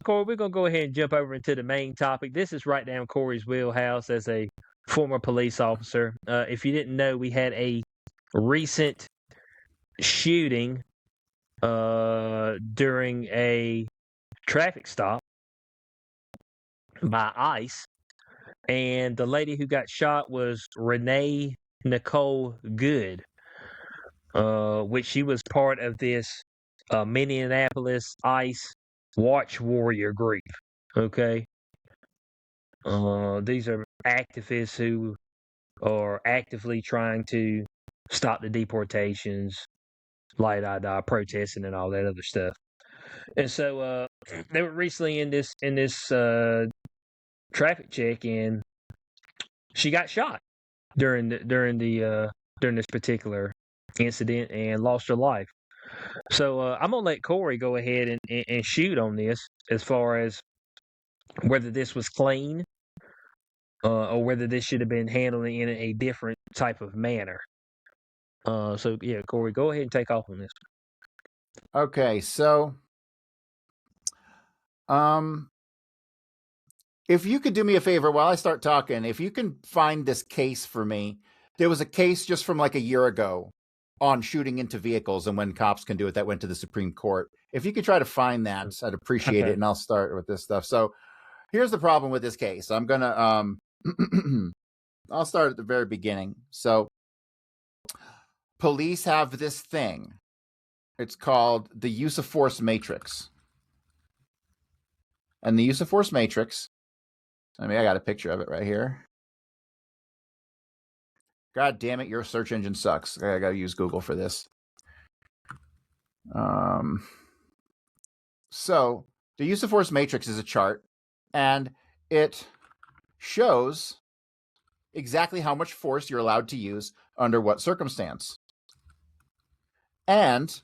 Corey, we're gonna go ahead and jump over into the main topic. This is right down Corey's wheelhouse as a former police officer. If you didn't know, we had a recent shooting during a traffic stop by ICE, and the lady who got shot was Renee Nicole Good, which she was part of this Minneapolis ICE Watch Warrior group. Okay, these are activists who are actively trying to stop the deportations, protesting and all that other stuff. And so they were recently in this traffic check, and she got shot during this particular incident and lost her life. So I'm gonna let Corey go ahead and shoot on this as far as whether this was clean or whether this should have been handled in a different type of manner. So yeah, Corey, go ahead and take off on this. Okay, so if you could do me a favor while I start talking, if you can find this case for me. There was a case just from like a year ago on shooting into vehicles and when cops can do it that went to the Supreme Court. If you could try to find that, I'd appreciate it, and I'll start with this stuff. So here's the problem with this case. I'm gonna I'll start at the very beginning. So police have this thing. It's called the use of force matrix. And the use of force matrix, I got a picture of it right here. God damn it, your search engine sucks. I gotta use Google for this. So the use of force matrix is a chart, and it shows exactly how much force you're allowed to use under what circumstance. And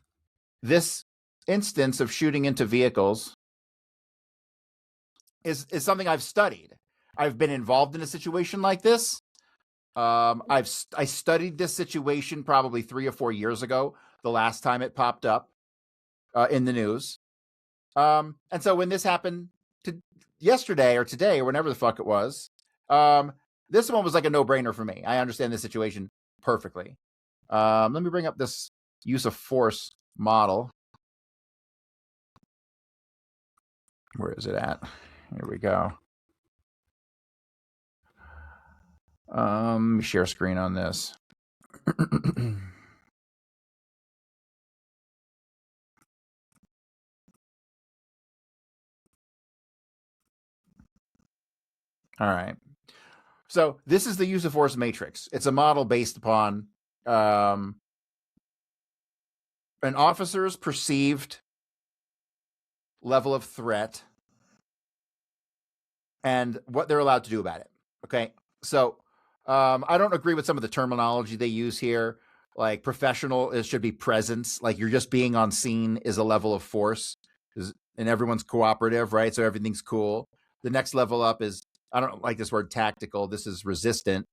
this instance of shooting into vehicles is something I've studied. I've been involved in a situation like this. I studied this situation probably 3 or 4 years ago, the last time it popped up in the news. And so when this happened yesterday or today or whenever the fuck it was, this one was like a no-brainer for me. I understand this situation perfectly. Let me bring up this use of force model. Where is it at? Here we go. Let me share screen on this. All right. So this is the use of force matrix. It's a model based upon an officer's perceived level of threat and what they're allowed to do about it. Okay. So I don't agree with some of the terminology they use here. Like professional, it should be presence. Like you're just being on scene is a level of force, and everyone's cooperative, right? So everything's cool. The next level up is, I don't like this word tactical. This is resistant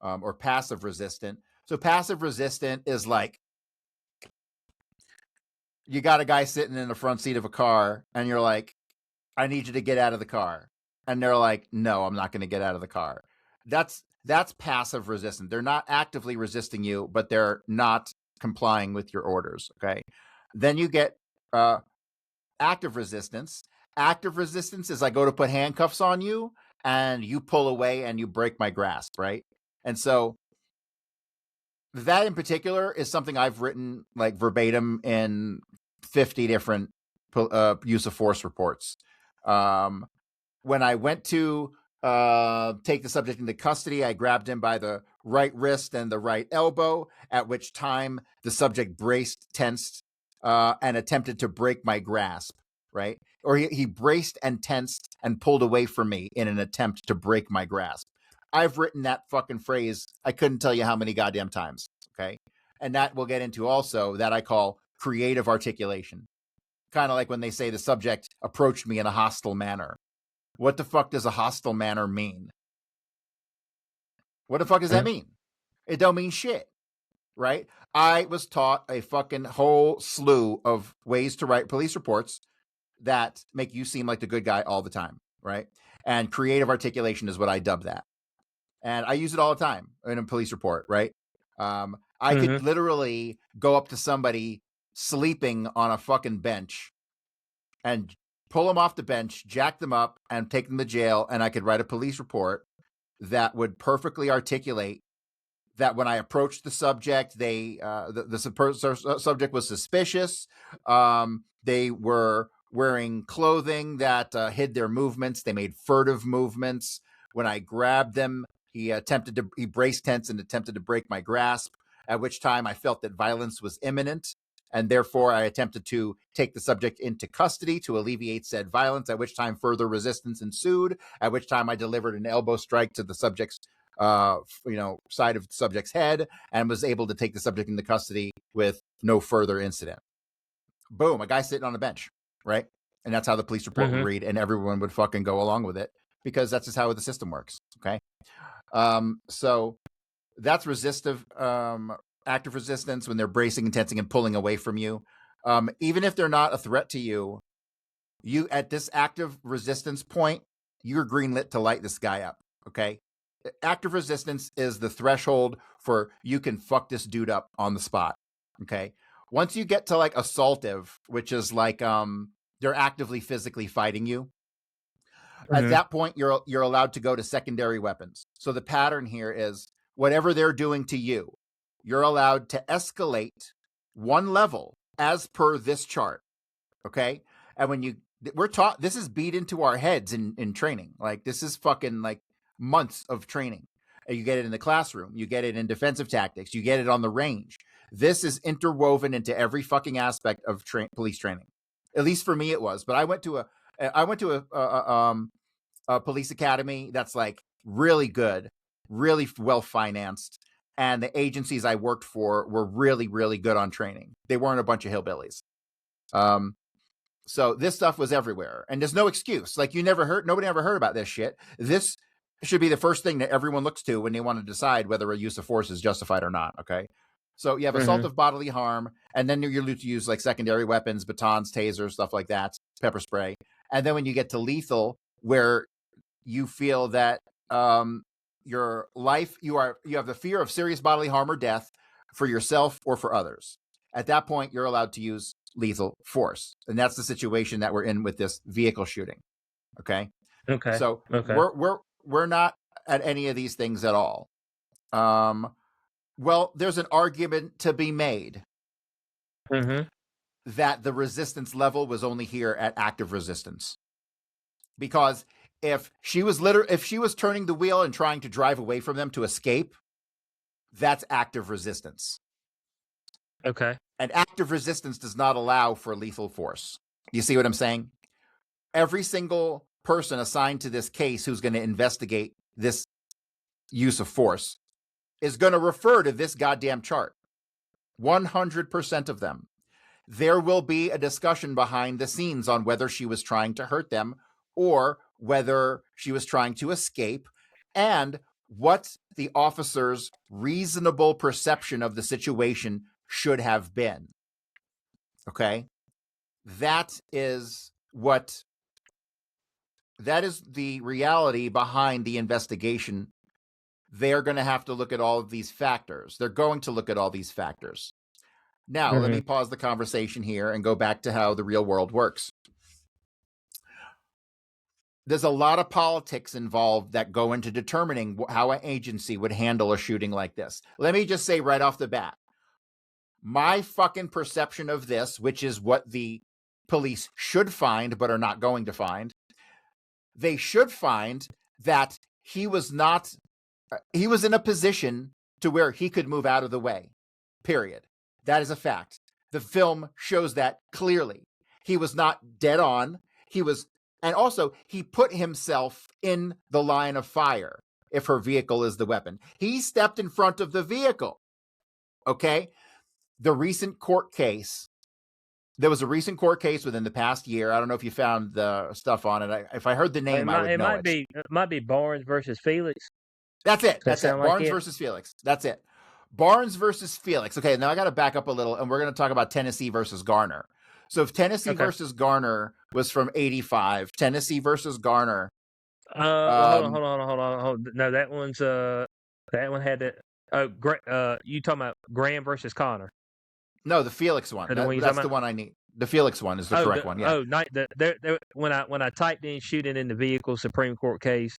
or passive resistant. So passive resistant is like you got a guy sitting in the front seat of a car and you're like, I need you to get out of the car. And they're like, no, I'm not going to get out of the car. That's passive resistant. They're not actively resisting you, but they're not complying with your orders. Okay. Then you get active resistance. Active resistance is I go to put handcuffs on you and you pull away and you break my grasp, right? And so that in particular is something I've written like verbatim in 50 different use of force reports. When I went to take the subject into custody, I grabbed him by the right wrist and the right elbow, at which time the subject braced, tensed, and attempted to break my grasp, right? Or he braced and tensed and pulled away from me in an attempt to break my grasp. I've written that fucking phrase, I couldn't tell you how many goddamn times, okay? And that we'll get into also that I call creative articulation. Kind of like when they say the subject approached me in a hostile manner. What the fuck does a hostile manner mean? What the fuck does that mean? It don't mean shit, right? I was taught a fucking whole slew of ways to write police reports that make you seem like the good guy all the time, right? And creative articulation is what I dub that. And I use it all the time in a police report, right? I could literally go up to somebody sleeping on a fucking bench and pull them off the bench, jack them up, and take them to jail, and I could write a police report that would perfectly articulate that when I approached the subject, the subject was suspicious. They were wearing clothing that hid their movements. They made furtive movements. When I grabbed them, he braced tense and attempted to break my grasp, at which time I felt that violence was imminent. And therefore, I attempted to take the subject into custody to alleviate said violence, at which time further resistance ensued, at which time I delivered an elbow strike to the subject's side of the subject's head and was able to take the subject into custody with no further incident. Boom, a guy sitting on a bench, right? And that's how the police report would read, and everyone would fucking go along with it because that's just how the system works, okay? So that's resistive, active resistance when they're bracing and tensing and pulling away from you. Even if they're not a threat to you, you at this active resistance point, you're greenlit to light this guy up, okay? Active resistance is the threshold for you can fuck this dude up on the spot, okay? Once you get to like assaultive, which is like they're actively physically fighting you, at that point you're allowed to go to secondary weapons. So the pattern here is whatever they're doing to you, you're allowed to escalate one level as per this chart, okay? And when we're taught, this is beat into our heads in training. Like this is fucking like months of training. And you get it in the classroom, you get it in defensive tactics, you get it on the range. This is interwoven into every fucking aspect of police training. At least for me, it was. But I went to a police academy that's like really good, really well financed, and the agencies I worked for were really, really good on training. They weren't a bunch of hillbillies. So this stuff was everywhere, and there's no excuse. Like nobody ever heard about this shit. This should be the first thing that everyone looks to when they want to decide whether a use of force is justified or not. Okay. So you have assault of bodily harm, and then you're to use like secondary weapons, batons, tasers, stuff like that, pepper spray. And then when you get to lethal, where you feel that your life, you have the fear of serious bodily harm or death for yourself or for others. At that point, you're allowed to use lethal force. And that's the situation that we're in with this vehicle shooting. Okay. Okay. So we're not at any of these things at all. Well, there's an argument to be made that the resistance level was only here at active resistance. Because if she was turning the wheel and trying to drive away from them to escape, that's active resistance. Okay. And active resistance does not allow for lethal force. You see what I'm saying? Every single person assigned to this case who's going to investigate this use of force is going to refer to this goddamn chart. 100% of them. There will be a discussion behind the scenes on whether she was trying to hurt them or whether she was trying to escape, and what the officer's reasonable perception of the situation should have been. Okay? That is the reality behind the investigation. They're going to have to look at all of these factors. They're going to look at all these factors. Now, let me pause the conversation here and go back to how the real world works. There's a lot of politics involved that go into determining how an agency would handle a shooting like this. Let me just say right off the bat, my fucking perception of this, which is what the police should find but are not going to find, they should find that he was in a position to where he could move out of the way, period. That is a fact. The film shows that clearly. He was not dead on. And also, he put himself in the line of fire if her vehicle is the weapon. He stepped in front of the vehicle. Okay? There was a recent court case within the past year. I don't know if you found the stuff on it. If I heard the name, I would know it. It might be Barnes versus Felix. That's it. That's it. Barnes versus Felix. That's it. Barnes versus Felix. Okay, now I got to back up a little, and we're going to talk about Tennessee versus Garner. So if Tennessee Okay. versus Garner was from 85, Tennessee versus Garner. Well, hold on. No, that one had that. You talking about Graham versus Connor? No, the Felix one. Or the one you That's talking the about? one I need. The Felix one is the correct one. Yeah. When I typed in shooting in the vehicle Supreme Court case,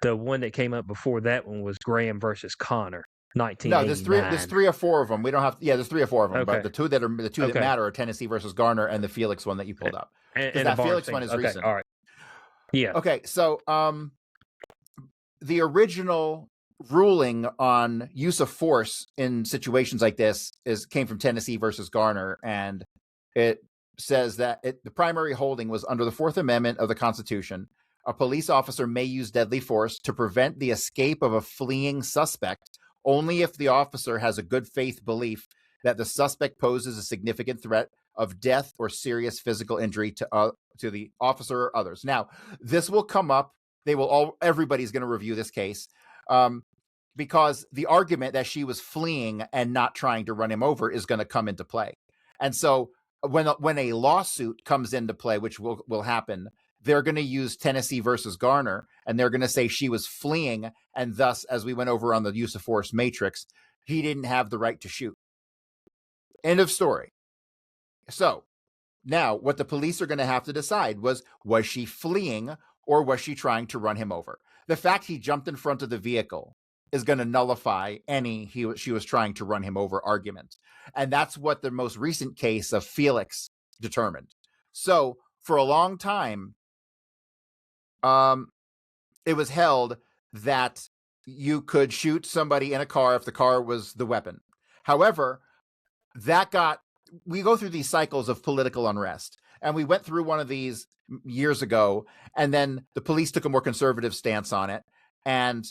the one that came up before that one was Graham versus Connor, No, there's 1989. 3 or 4 of them. We don't have. Yeah, there's 3 or 4 of them. Okay. But the two that Okay. matter are Tennessee versus Garner and the Felix one that you pulled up, because And the that Felix one Barnes is thing. Okay. recent. All right. Yeah. Okay, so the original ruling on use of force in situations like this came from Tennessee versus Garner, and it says that the primary holding was under the Fourth Amendment of the Constitution. A police officer may use deadly force to prevent the escape of a fleeing suspect only if the officer has a good faith belief that the suspect poses a significant threat of death or serious physical injury to the officer or others. Now, this will come up. Everybody's going to review this case because the argument that she was fleeing and not trying to run him over is going to come into play. And so when a lawsuit comes into play, which will happen, they're going to use Tennessee versus Garner, and they're going to say she was fleeing, and thus, as we went over on the use of force matrix, he didn't have the right to shoot. End of story. So now what the police are going to have to decide was she fleeing or was she trying to run him over? The fact he jumped in front of the vehicle is going to nullify any she was trying to run him over argument. And that's what the most recent case of Felix determined. So for a long time, it was held that you could shoot somebody in a car if the car was the weapon. However, we go through these cycles of political unrest, and we went through one of these years ago, and then the police took a more conservative stance on it. And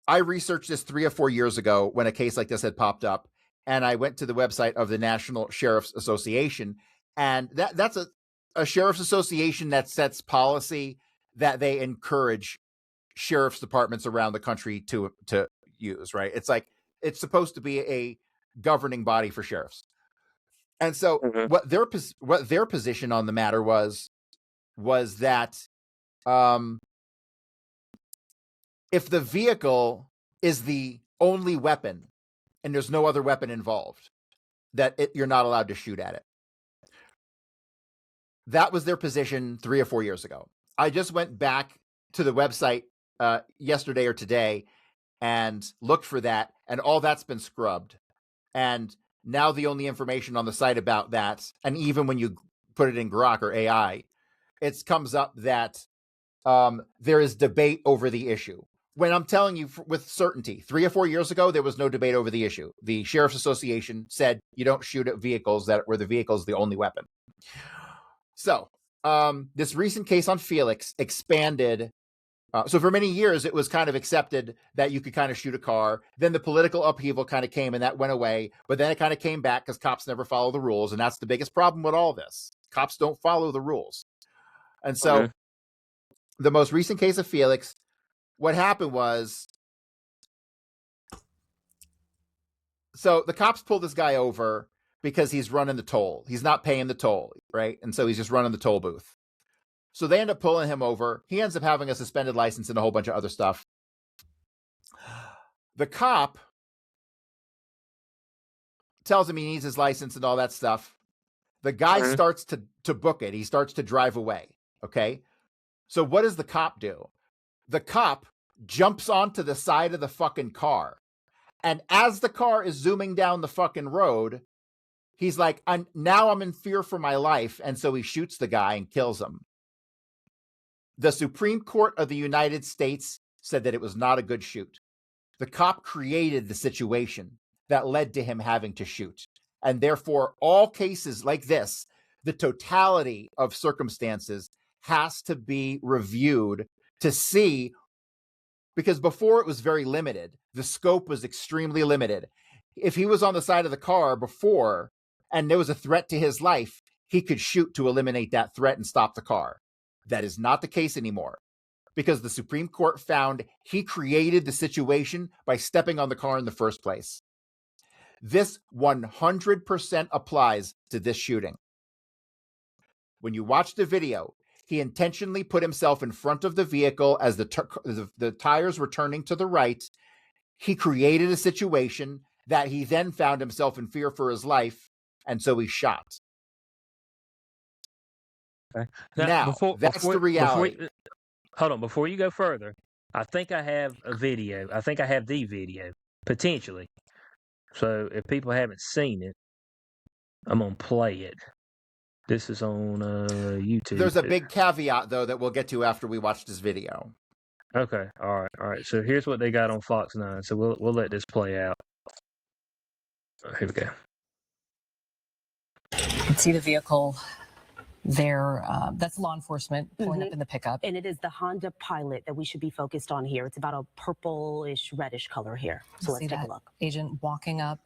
I researched this 3 or 4 years ago when a case like this had popped up, and I went to the website of the National Sheriff's Association, and that's a sheriff's association that sets policy that they encourage sheriff's departments around the country to use, right? It's supposed to be a governing body for sheriffs. And so what their position on the matter was that if the vehicle is the only weapon and there's no other weapon involved, that you're not allowed to shoot at it. That was their position 3 or 4 years ago. I just went back to the website yesterday or today and looked for that, and all that's been scrubbed. And now the only information on the site about that, and even when you put it in Grok or AI, it comes up that there is debate over the issue. When I'm telling you with certainty, 3 or 4 years ago, there was no debate over the issue. The Sheriff's Association said you don't shoot at vehicles where the vehicle is the only weapon. So this recent case on Felix expanded. So for many years, it was kind of accepted that you could kind of shoot a car. Then the political upheaval kind of came and that went away. But then it kind of came back because cops never follow the rules. And that's the biggest problem with all this. Cops don't follow the rules. And so the most recent case of Felix, what happened was, so the cops pulled this guy over because he's running the toll. He's not paying the toll, right? And so he's just running the toll booth. So they end up pulling him over. He ends up having a suspended license and a whole bunch of other stuff. The cop tells him he needs his license and all that stuff. The guy starts to book it. He starts to drive away, okay? So what does the cop do? The cop jumps onto the side of the fucking car. And as the car is zooming down the fucking road, he's like, now I'm in fear for my life. And so he shoots the guy and kills him. The Supreme Court of the United States said that it was not a good shoot. The cop created the situation that led to him having to shoot. And therefore, all cases like this, the totality of circumstances has to be reviewed to see, because before it was very limited. The scope was extremely limited. If he was on the side of the car before and there was a threat to his life, he could shoot to eliminate that threat and stop the car. That is not the case anymore, because the Supreme Court found he created the situation by stepping on the car in the first place. This 100% applies to this shooting. When you watch the video, he intentionally put himself in front of the vehicle as the tires were turning to the right. He created a situation that he then found himself in fear for his life, and so he shot. Okay. Now, that's the reality. Hold on, before you go further, I think I have a video. I think I have the video, potentially. So if people haven't seen it, I'm going to play it. This is on YouTube. There's a big caveat, though, that we'll get to after we watch this video. Okay, all right. So here's what they got on Fox 9. So we'll let this play out. Here we go. You can see the vehicle there. That's law enforcement pulling up in the pickup. And it is the Honda Pilot that we should be focused on here. It's about a purplish, reddish color here. So let's take a look. Agent walking up.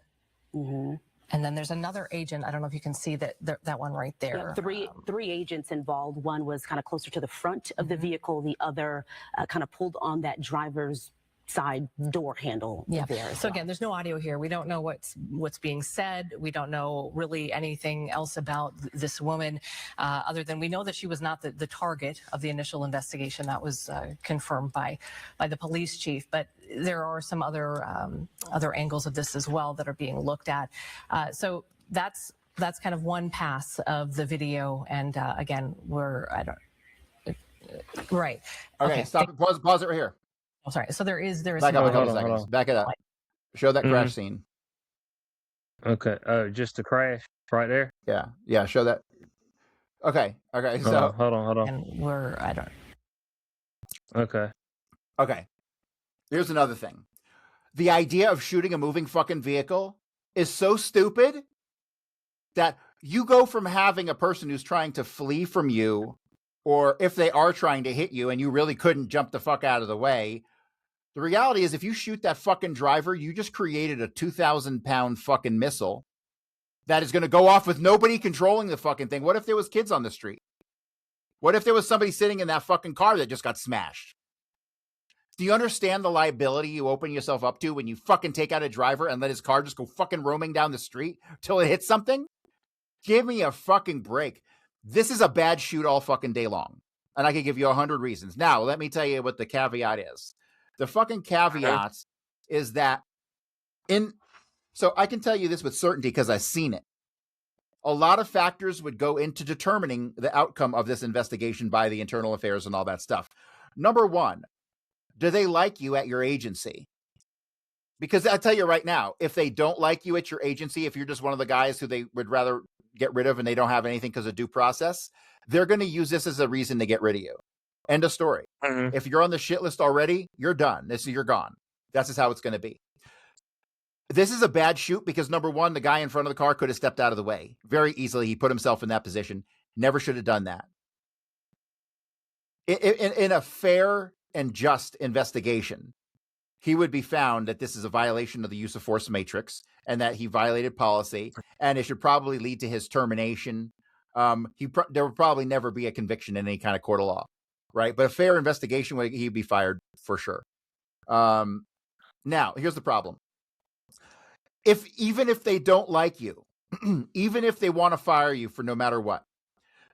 And then there's another agent. I don't know if you can see that one right there. Yeah, three agents involved. One was kind of closer to the front of the vehicle. The other kind of pulled on that driver's side door handle. Yeah. So again, there's no audio here. We don't know what's being said. We don't know really anything else about this woman, other than we know that she was not the target of the initial investigation. That was confirmed by the police chief. But there are some other angles of this as well that are being looked at. So that's kind of one pass of the video. And again, right. Okay, stop it. Pause it right here. Oh, sorry. So there is. Back up a couple seconds. Back it up. Show that crash scene. Okay. Oh, just the crash right there. Yeah. Show that. Okay. So hold on. And Okay. Here's another thing. The idea of shooting a moving fucking vehicle is so stupid that you go from having a person who's trying to flee from you, or if they are trying to hit you and you really couldn't jump the fuck out of the way. The reality is, if you shoot that fucking driver, you just created a 2,000-pound fucking missile that is going to go off with nobody controlling the fucking thing. What if there was kids on the street? What if there was somebody sitting in that fucking car that just got smashed? Do you understand the liability you open yourself up to when you fucking take out a driver and let his car just go fucking roaming down the street till it hits something? Give me a fucking break. This is a bad shoot all fucking day long. And I could give you 100 reasons. Now, let me tell you what the caveat is. The fucking caveat is that so I can tell you this with certainty because I've seen it. A lot of factors would go into determining the outcome of this investigation by the internal affairs and all that stuff. Number one, do they like you at your agency? Because I'll tell you right now, if they don't like you at your agency, if you're just one of the guys who they would rather get rid of and they don't have anything because of due process, they're going to use this as a reason to get rid of you. End of story. If you're on the shit list already, you're done. You're gone. That's just how it's going to be. This is a bad shoot because, number one, the guy in front of the car could have stepped out of the way very easily. He put himself in that position. Never should have done that. In a fair and just investigation, he would be found that this is a violation of the use of force matrix and that he violated policy, and it should probably lead to his termination. There would probably never be a conviction in any kind of court of law. Right. But a fair investigation, he'd be fired for sure. Now, here's the problem. Even if they don't like you, even if they want to fire you for no matter what,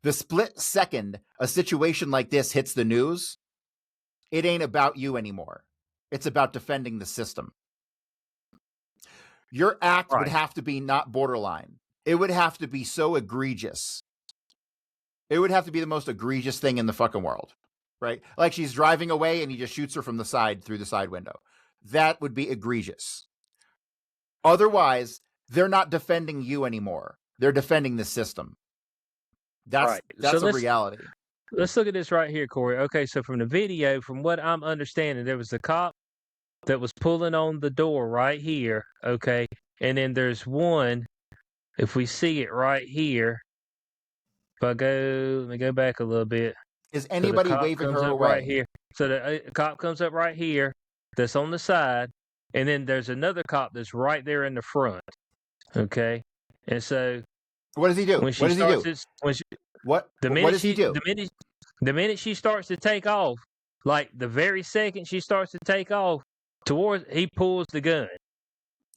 the split second a situation like this hits the news, it ain't about you anymore. It's about defending the system. Your act would have to be not borderline. It would have to be so egregious. It would have to be the most egregious thing in the fucking world. Right? Like she's driving away and he just shoots her from the side through the side window. That would be egregious. Otherwise, they're not defending you anymore. They're defending the system. That's a reality. Let's look at this right here, Corey. Okay, so from the video, from what I'm understanding, there was a cop that was pulling on the door right here. Okay. And then there's one, if we see it right here, let me go back a little bit. Is anybody waving her away? Right here. So the cop comes up right here. That's on the side, and then there's another cop that's right there in the front. Okay, and so what does he do? What does he do? What does he do? The minute she starts to take off, like the very second she starts to take off, he pulls the gun.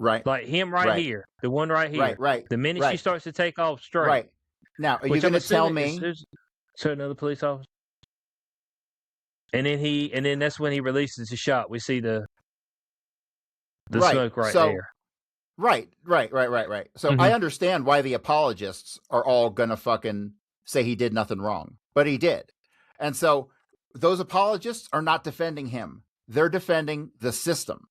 Right. Like him right here, the one right here. Right. The minute she starts to take off straight. Right. Now, are you Which going I'm to tell assuming me? is so another police officer. And then that's when he releases the shot. We see the Right. smoke right So, there. right. So I understand why the apologists are all going to fucking say he did nothing wrong, but he did. And so those apologists are not defending him. They're defending the system.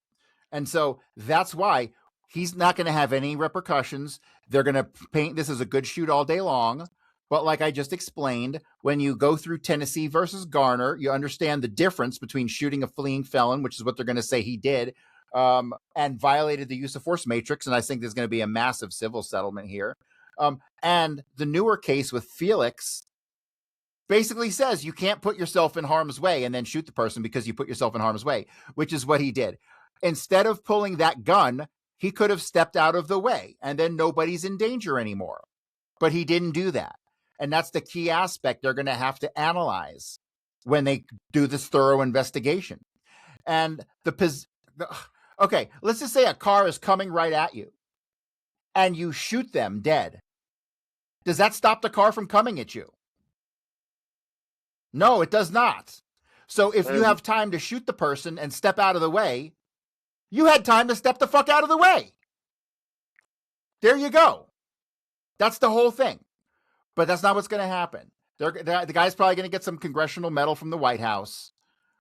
And so that's why he's not going to have any repercussions. They're going to paint this as a good shoot all day long. But like I just explained, when you go through Tennessee versus Garner, you understand the difference between shooting a fleeing felon, which is what they're going to say he did, and violated the use of force matrix. And I think there's going to be a massive civil settlement here. And the newer case with Felix basically says you can't put yourself in harm's way and then shoot the person because you put yourself in harm's way, which is what he did. Instead of pulling that gun, he could have stepped out of the way and then nobody's in danger anymore. But he didn't do that. And that's the key aspect they're going to have to analyze when they do this thorough investigation. And okay, let's just say a car is coming right at you and you shoot them dead. Does that stop the car from coming at you? No, it does not. So if you have time to shoot the person and step out of the way, you had time to step the fuck out of the way. There you go. That's the whole thing. But that's not what's going to happen. The guy's probably going to get some congressional medal from the White House,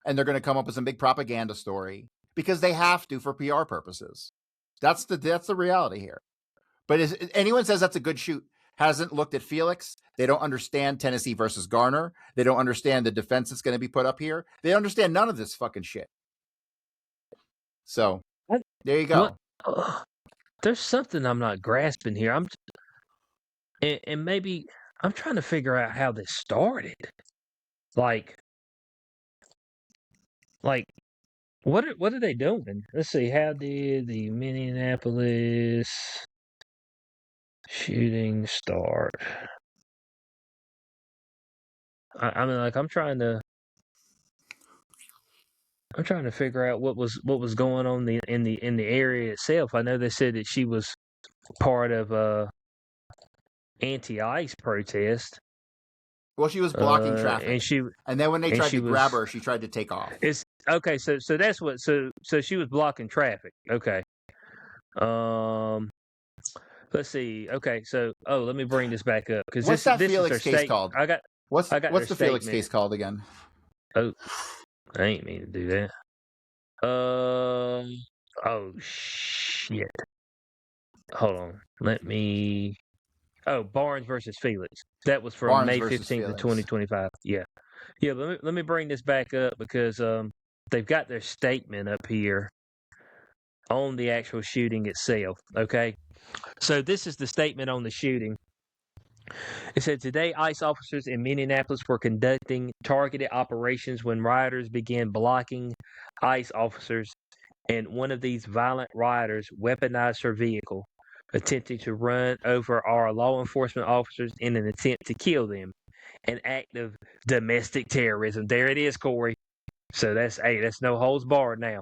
and they're going to come up with some big propaganda story because they have to for PR purposes. That's the reality here. But anyone says that's a good shoot hasn't looked at Felix. They don't understand Tennessee versus Garner. They don't understand the defense that's going to be put up here. They don't understand none of this fucking shit. So there you go. There's something I'm not grasping here. And maybe I'm trying to figure out how this started. Like what are they doing? Let's see. How did the Minneapolis shooting start? I mean, like I'm trying to figure out what was going on in the area itself. I know they said that she was part of anti-ICE protest. Well, she was blocking traffic, and then when they tried to grab her, she tried to take off. It's okay. So that's what. So she was blocking traffic. Okay. Let's see. Okay. So let me bring this back up because what's that Felix case called? What's the Felix case called again? Oh, I ain't mean to do that. Oh shit. Hold on. Let me. Oh, Barnes versus Felix. That was from Barnes May versus 15th of Felix. 2025. Yeah. Let me bring this back up because they've got their statement up here on the actual shooting itself. Okay. So this is the statement on the shooting. It said today ICE officers in Minneapolis were conducting targeted operations when rioters began blocking ICE officers, and one of these violent rioters weaponized her vehicle, attempting to run over our law enforcement officers in an attempt to kill them. An act of domestic terrorism. There it is, Corey. So that's no holds barred now.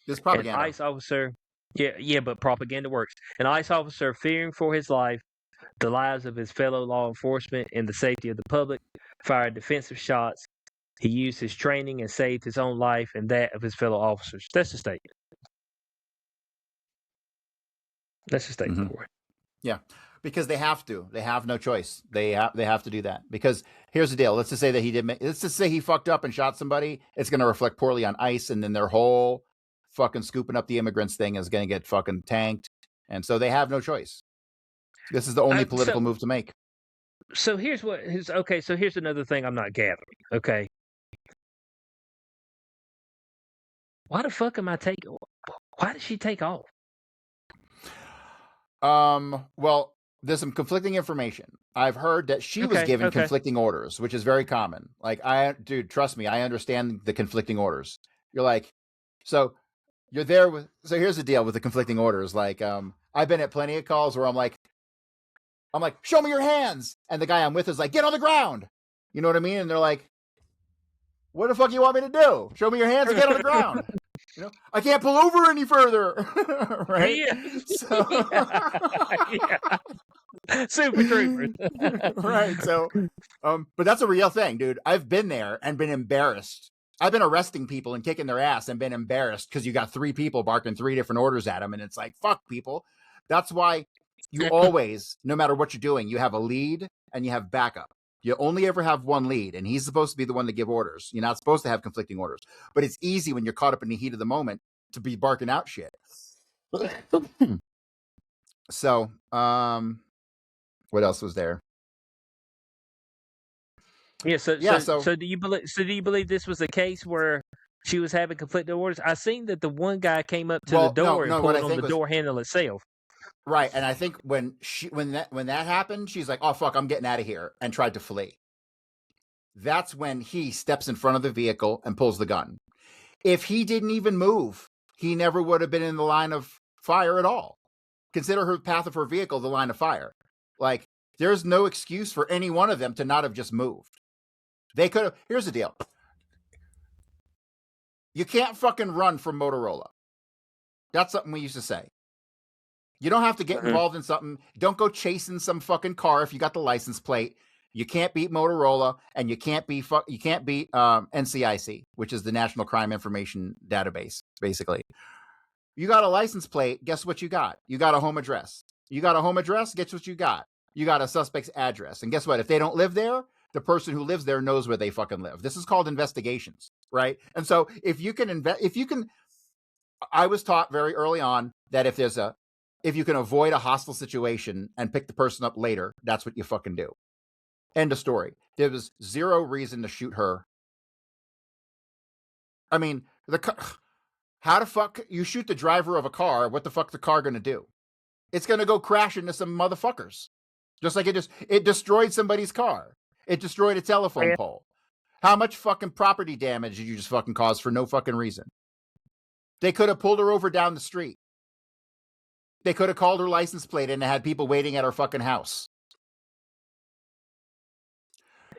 This propaganda. An ICE officer, but propaganda works. An ICE officer, fearing for his life, the lives of his fellow law enforcement, and the safety of the public, fired defensive shots. He used his training and saved his own life and that of his fellow officers. That's the statement. That's the statement, Corey. Yeah, because they have to. They have no choice. They have to do that. Because here's the deal. Let's just say that let's just say he fucked up and shot somebody. It's going to reflect poorly on ICE, and then their whole fucking scooping up the immigrants thing is going to get fucking tanked. And so they have no choice. This is the only political move to make. So here's So here's another thing I'm not gathering. Okay. Why the fuck am I taking? Why did she take off? Well, there's some conflicting information. I've heard that she was given conflicting orders, which is very common. Like, dude, trust me, I understand the conflicting orders. You're like, so you're there with, so here's the deal with the conflicting orders. Like, I've been at plenty of calls where I'm like, show me your hands. And the guy I'm with is like, get on the ground. You know what I mean? And they're like, what the fuck you want me to do? Show me your hands and get on the ground. You know, I can't pull over any further. Right? Yeah. So, yeah. Super troopers. Right. So, but that's a real thing, dude. I've been there and been embarrassed. I've been arresting people and kicking their ass and been embarrassed because you got 3 people barking 3 different orders at them. And it's like, fuck people. That's why you always, no matter what you're doing, you have a lead and you have backup. You only ever have one lead, and he's supposed to be the one to give orders. You're not supposed to have conflicting orders. But it's easy when you're caught up in the heat of the moment to be barking out shit. So, what else was there? Yeah. So So do you believe this was a case where she was having conflicting orders? I seen that the one guy came up to the door and pulled on the door handle itself. Right, and I think when that happened, she's like, "Oh fuck, I'm getting out of here," and tried to flee. That's when he steps in front of the vehicle and pulls the gun. If he didn't even move, he never would have been in the line of fire at all. Consider her path of her vehicle the line of fire. Like, there's no excuse for any one of them to not have just moved. They could have. Here's the deal. You can't fucking run from Motorola. That's something we used to say. You don't have to get involved in something. Don't go chasing some fucking car if you got the license plate. You can't beat Motorola, and you can't beat NCIC, which is the National Crime Information Database, basically. You got a license plate, guess what you got? You got a home address. You got a home address, guess what you got? You got a suspect's address. And guess what? If they don't live there, the person who lives there knows where they fucking live. This is called investigations, right? And so if you can I was taught very early on that if you can avoid a hostile situation and pick the person up later, that's what you fucking do. End of story. There was zero reason to shoot her. I mean, how the fuck you shoot the driver of a car? What the fuck the car gonna do? It's gonna go crash into some motherfuckers. Just like it destroyed somebody's car. It destroyed a telephone pole. How much fucking property damage did you just fucking cause for no fucking reason? They could have pulled her over down the street. They could have called her license plate and had people waiting at her fucking house.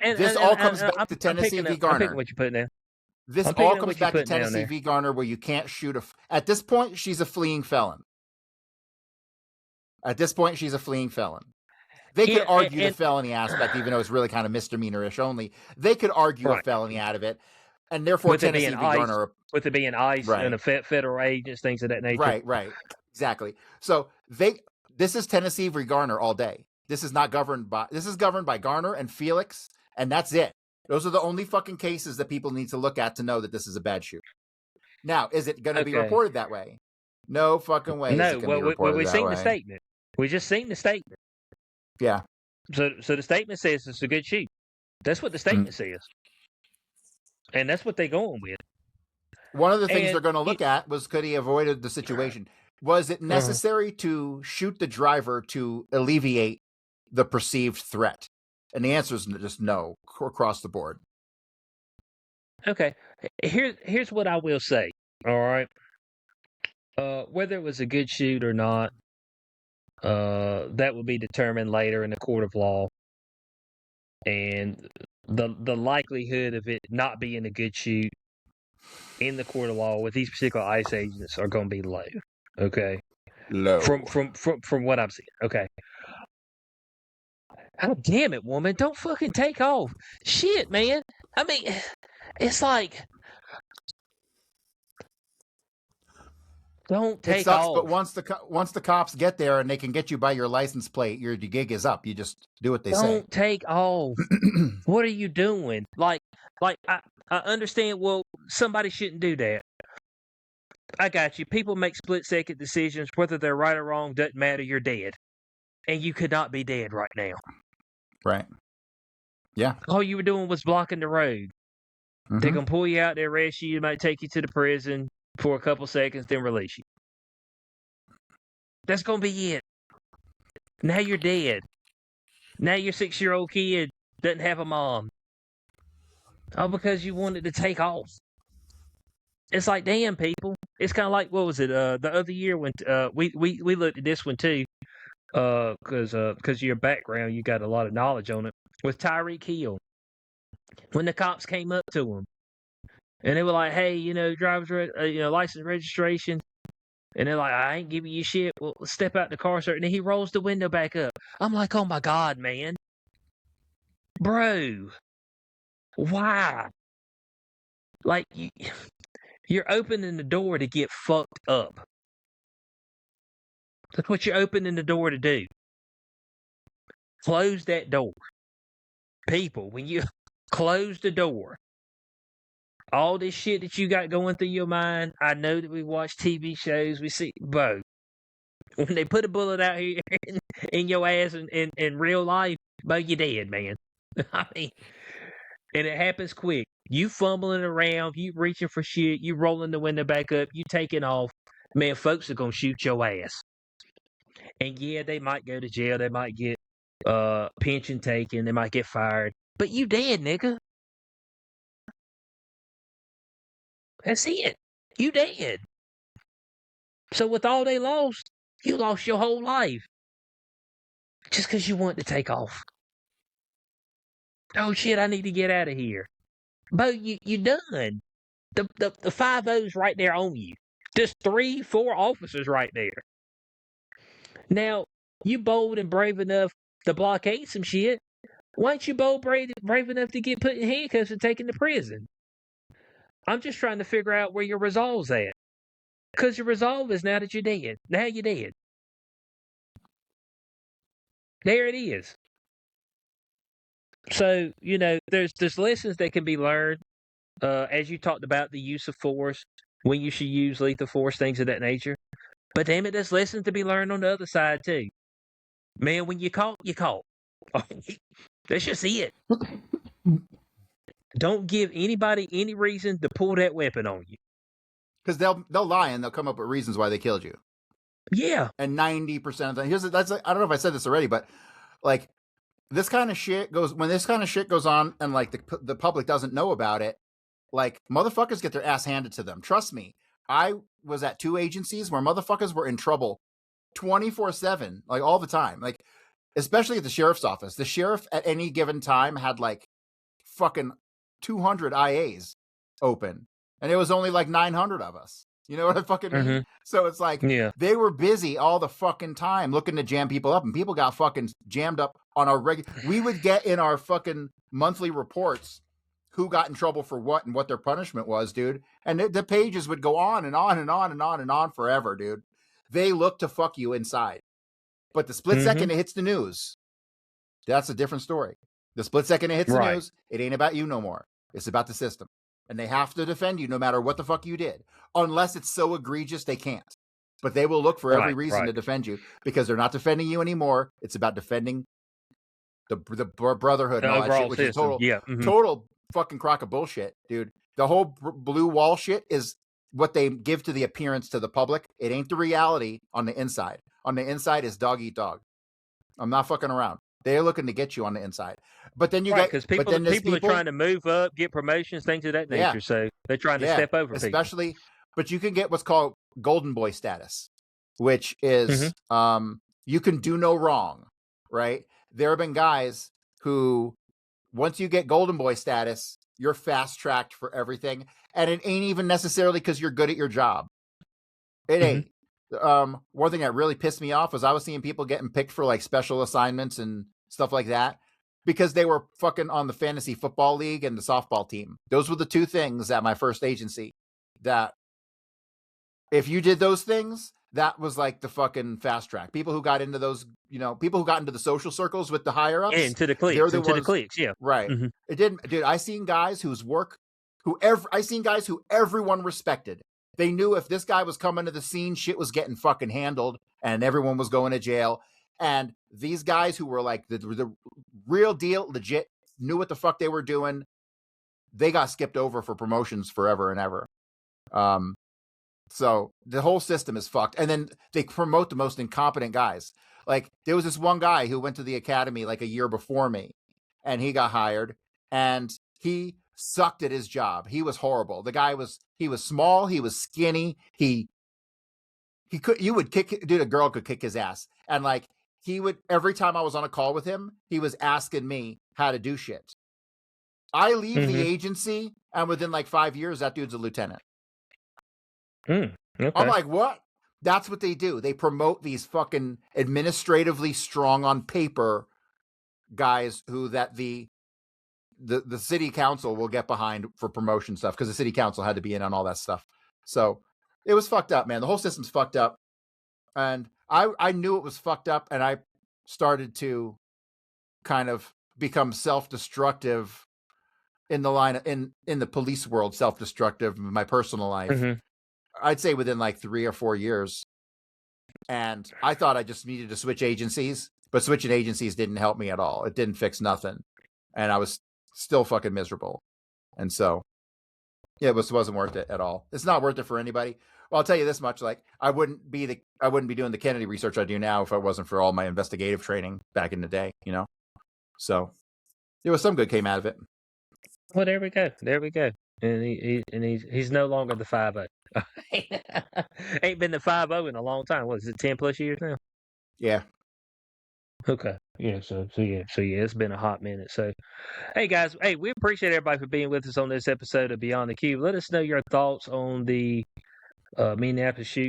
This all comes back to Tennessee v. Garner. I'm picking what you're putting down. This all comes back to Tennessee v. Garner, where you can't shoot at this point, she's a fleeing felon. At this point, she's a fleeing felon. They could argue the felony aspect, even though it's really kind of misdemeanor-ish only. They could argue a felony out of it, and therefore Tennessee v. Garner. With it being ICE and a federal agents, things of that nature. Right. Exactly. So this is Tennessee v. Garner all day. This is governed by Garner and Felix, and that's it. Those are the only fucking cases that people need to look at to know that this is a bad shoot. Now, is it going to be reported that way? No fucking way. No, we've seen the statement. We just seen the statement. Yeah. So the statement says it's a good shoot. That's what the statement says, and that's what they're going with. One of the things they're going to look at was, could he avoided the situation? Was it necessary to shoot the driver to alleviate the perceived threat? And the answer is just no, across the board. Okay. Here's what I will say. All right. Whether it was a good shoot or not, that will be determined later in the court of law. And the likelihood of it not being a good shoot in the court of law with these particular ICE agents are going to be low. Okay. Low. From what I'm seeing. Okay. Oh, damn it, woman. Don't fucking take off. Shit, man. I mean, it's like, don't take off. But once the cops get there and they can get you by your license plate, your gig is up. You just do what they say. Don't take off. What are you doing? Like I understand, well, somebody shouldn't do that. I got you. People make split-second decisions. Whether they're right or wrong doesn't matter. You're dead. And you could not be dead right now. Right. Yeah. All you were doing was blocking the road. They're going to pull you out, they arrest you, might take you to the prison for a couple seconds, then release you. That's going to be it. Now you're dead. Now your 6-year-old kid doesn't have a mom. All because you wanted to take off. It's like, damn, people. It's kind of like, what was it, the other year when we looked at this one too, because of your background, you got a lot of knowledge on it, with Tyreek Hill. When the cops came up to him, and they were like, hey, driver's license registration, And they're like, I ain't giving you shit. Well, step out the car, sir. And then he rolls the window back up. I'm like, oh my God, man. Bro. Why? Like, you're opening the door to get fucked up. That's what you're opening the door to do. Close that door. People, when you close the door, all this shit that you got going through your mind, I know that we watch TV shows, we see, bro, when they put a bullet out here in your ass in real life, bro, you're dead, man. I mean, and it happens quick. You fumbling around, you reaching for shit, you rolling the window back up, you taking off, man, folks are gonna shoot your ass. And yeah, they might go to jail, they might get pension taken, they might get fired, but you dead, nigga. That's it. You dead. So with all they lost, you lost your whole life. Just because you want to take off. Oh shit, I need to get out of here. Bo, you done. The 5-0's right there on you. Just 3-4 officers right there. Now, you bold and brave enough to blockade some shit. Why ain't you bold brave enough to get put in handcuffs and taken to prison? I'm just trying to figure out where your resolve's at. Because your resolve is now that you're dead. Now you're dead. There it is. So, there's lessons that can be learned, as you talked about the use of force, when you should use lethal force, things of that nature. But damn it, there's lessons to be learned on the other side too. Man, when you caught, you caught. That's just it. Don't give anybody any reason to pull that weapon on you. Because they'll lie and they'll come up with reasons why they killed you. Yeah. And 90% of the time, I don't know if I said this already, but like this kind of shit goes on and like the public doesn't know about it, like motherfuckers get their ass handed to them. Trust me. I was at 2 agencies where motherfuckers were in trouble 24/7, like all the time. Like, especially at the sheriff's office. The sheriff at any given time had like fucking 200 IAs open. And it was only like 900 of us. You know what I fucking mean? Mhm. So it's like, Yeah. they were busy all the fucking time looking to jam people up, and people got fucking jammed up on our we would get in our fucking monthly reports who got in trouble for what and what their punishment was, dude. And the pages would go on and on and on and on and on forever, dude. They look to fuck you inside. But the split second it hits the news, that's a different story. The split second it hits the news, it ain't about you no more. It's about the system. And they have to defend you no matter what the fuck you did. Unless it's so egregious they can't. But they will look for every reason to defend you, because they're not defending you anymore. It's about defending the brotherhood and all that shit, which is total fucking crock of bullshit, dude. The whole blue wall shit is what they give to the appearance to the public. It ain't the reality on the inside. On the inside is dog eat dog. I'm not fucking around. They're looking to get you on the inside. But then you get, because people are trying to move up, get promotions, things of that nature. Yeah. So they're trying to step over especially, people. But you can get what's called golden boy status, which is you can do no wrong, right? There have been guys who, once you get golden boy status, you're fast tracked for everything, and it ain't even necessarily because you're good at your job. It ain't. One thing that really pissed me off was I was seeing people getting picked for like special assignments and stuff like that because they were fucking on the fantasy football league and the softball team. Those were the 2 things at my first agency that if you did those things, that was like the fucking fast track. People who got into those, people who got into the social circles with the higher ups. Into the cliques. The cliques, yeah. Right. It didn't, dude, I seen guys whose work, I seen guys who everyone respected. They knew if this guy was coming to the scene, shit was getting fucking handled and everyone was going to jail. And these guys who were like the real deal, legit, knew what the fuck they were doing, they got skipped over for promotions forever and ever. So the whole system is fucked. And then they promote the most incompetent guys. Like there was this one guy who went to the academy like a year before me, and he got hired, and he sucked at his job. He was horrible. The guy was small, he was skinny, a girl could kick his ass. And like he would, every time I was on a call with him, he was asking me how to do shit. I leave the agency, and within like 5 years, that dude's a lieutenant. Okay. I'm like, what? That's what they do. They promote these fucking administratively strong on paper guys who that the city council will get behind for promotion stuff, because the city council had to be in on all that stuff. So it was fucked up, man. The whole system's fucked up. And I knew it was fucked up, and I started to kind of become self-destructive in the line in the police world, self-destructive in my personal life. Mm-hmm. I'd say within like 3 or 4 years. And I thought I just needed to switch agencies, but switching agencies didn't help me at all. It didn't fix nothing. And I was still fucking miserable. And so it wasn't worth it at all. It's not worth it for anybody. Well, I'll tell you this much, like I wouldn't be doing the Kennedy research I do now if it wasn't for all my investigative training back in the day, you know? So there was some good came out of it. Well, there we go. And he's no longer the 5-0. Ain't been the 5-0 in a long time. What is it, 10 plus years now? Yeah. Okay. Yeah. So yeah. It's been a hot minute. So, hey guys, we appreciate everybody for being with us on this episode of Beyond the Cube. Let us know your thoughts on the Minneapolis shooting.